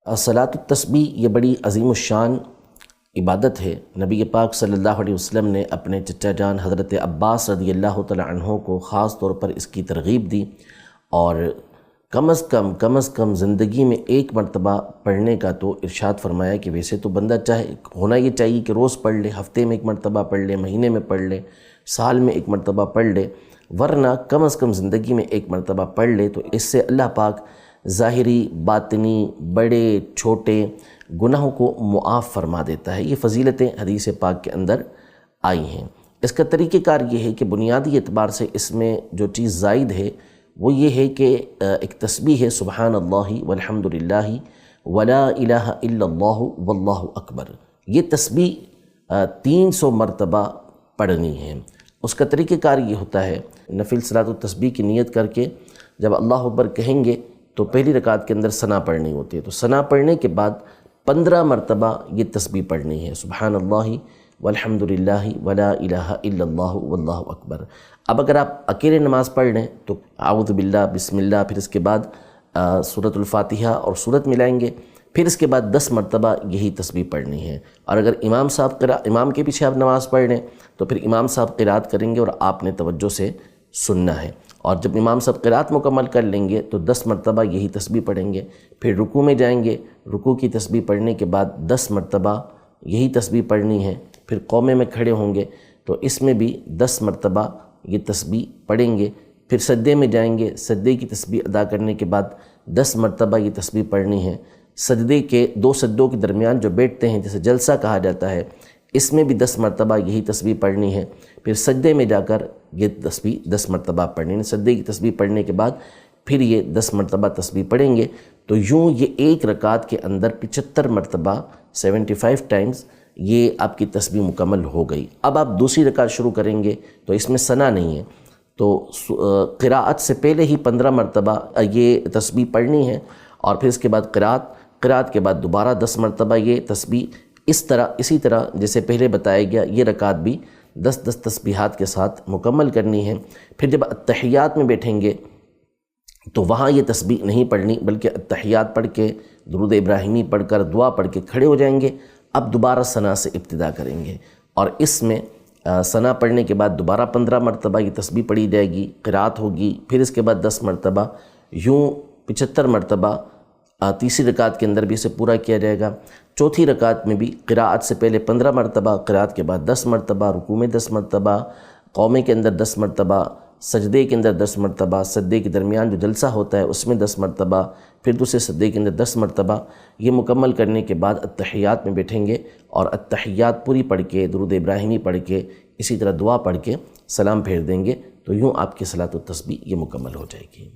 صلاۃ التسبیح یہ بڑی عظیم الشان عبادت ہے۔ نبی پاک صلی اللہ علیہ وسلم نے اپنے چچا جان حضرت عباس رضی اللہ تعالی عنہ کو خاص طور پر اس کی ترغیب دی، اور کم از کم زندگی میں ایک مرتبہ پڑھنے کا تو ارشاد فرمایا کہ ویسے تو بندہ چاہے ہونا یہ چاہیے کہ روز پڑھ لے، ہفتے میں ایک مرتبہ پڑھ لے، مہینے میں پڑھ لے، سال میں ایک مرتبہ پڑھ لے، ورنہ کم از کم زندگی میں ایک مرتبہ پڑھ لے تو اس سے اللہ پاک ظاہری باطنی بڑے چھوٹے گناہوں کو معاف فرما دیتا ہے۔ یہ فضیلتیں حدیث پاک کے اندر آئی ہیں۔ اس کا طریقہ کار یہ ہے کہ بنیادی اعتبار سے اس میں جو چیز زائد ہے وہ یہ ہے کہ ایک تسبیح ہے سبحان اللہ والحمد للہ ولا الہ الا اللہ واللہ اکبر۔ یہ تسبیح 300 مرتبہ پڑھنی ہے۔ اس کا طریقہ کار یہ ہوتا ہے، نفل صلاۃ التسبیح کی نیت کر کے جب اللہ اکبر کہیں گے تو پہلی رکعت کے اندر ثنا پڑھنی ہوتی ہے، تو ثنا پڑھنے کے بعد 15 مرتبہ یہ تسبیح پڑھنی ہے سبحان اللہ والحمد للہ ولا الہ الا اللہ واللہ اکبر۔ اب اگر آپ اکیلے نماز پڑھ لیں تو اعوذ باللہ بسم اللہ، پھر اس کے بعد سورۃ الفاتحہ اور سورت ملائیں گے، پھر اس کے بعد 10 مرتبہ یہی تسبیح پڑھنی ہے۔ اور اگر امام کے پیچھے آپ نماز پڑھ لیں تو پھر امام صاحب قرات کریں گے اور آپ نے توجہ سے سننا ہے، اور جب امام صاحب قرات مکمل کر لیں گے تو 10 مرتبہ یہی تسبیح پڑھیں گے، پھر رکوع میں جائیں گے، رکوع کی تسبیح پڑھنے کے بعد 10 مرتبہ یہی تسبیح پڑھنی ہے، پھر قومے میں کھڑے ہوں گے تو اس میں بھی 10 مرتبہ یہ تسبیح پڑھیں گے، پھر سجدے میں جائیں گے، سجدے کی تسبیح ادا کرنے کے بعد 10 مرتبہ یہ تسبیح پڑھنی ہے۔ سجدے کے 2 سجدوں کے درمیان جو بیٹھتے ہیں جسے جلسہ کہا جاتا ہے، اس میں بھی 10 مرتبہ یہی تسبیح پڑھنی ہے، پھر سجدے میں جا کر یہ تسبیح 10 مرتبہ پڑھنی ہے۔ سجدے کی تسبیح پڑھنے کے بعد پھر یہ 10 مرتبہ تسبیح پڑھیں گے، تو یوں یہ ایک رکعت کے اندر 75 مرتبہ 75 ٹائمز یہ آپ کی تسبیح مکمل ہو گئی۔ اب آپ دوسری رکعت شروع کریں گے تو اس میں ثنا نہیں ہے، تو قراءت سے پہلے ہی 15 مرتبہ یہ تسبیح پڑھنی ہے، اور پھر اس کے بعد قراءت کے بعد دوبارہ 10 مرتبہ یہ تسبیح اسی طرح جیسے پہلے بتایا گیا یہ رکعت بھی 10 تسبیحات کے ساتھ مکمل کرنی ہے۔ پھر جب اتحیات میں بیٹھیں گے تو وہاں یہ تسبیح نہیں پڑھنی، بلکہ اتحیات پڑھ کے درود ابراہیمی پڑھ کر دعا پڑھ کے کھڑے ہو جائیں گے، اب دوبارہ ثنا سے ابتدا کریں گے، اور اس میں ثنا پڑھنے کے بعد دوبارہ 15 مرتبہ یہ تسبیح پڑھی جائے گی، قرات ہوگی، پھر اس کے بعد 10 مرتبہ، یوں 75 مرتبہ تیسری رکعت کے اندر بھی اسے پورا کیا جائے گا۔ چوتھی رکعت میں بھی قراءت سے پہلے 15 مرتبہ، قراءت کے بعد 10 مرتبہ، رکوع میں 10 مرتبہ، قومے کے اندر 10 مرتبہ، سجدے کے اندر 10 مرتبہ، سجدے کے درمیان جو جلسہ ہوتا ہے اس میں 10 مرتبہ، پھر دوسرے سجدے کے اندر 10 مرتبہ۔ یہ مکمل کرنے کے بعد اتحیات میں بیٹھیں گے، اور اتحیات پوری پڑھ کے درود ابراہیمی پڑھ کے اسی طرح دعا پڑھ کے سلام پھیر دیں گے، تو یوں آپ کی صلاۃ التسبیح یہ مکمل ہو جائے گی۔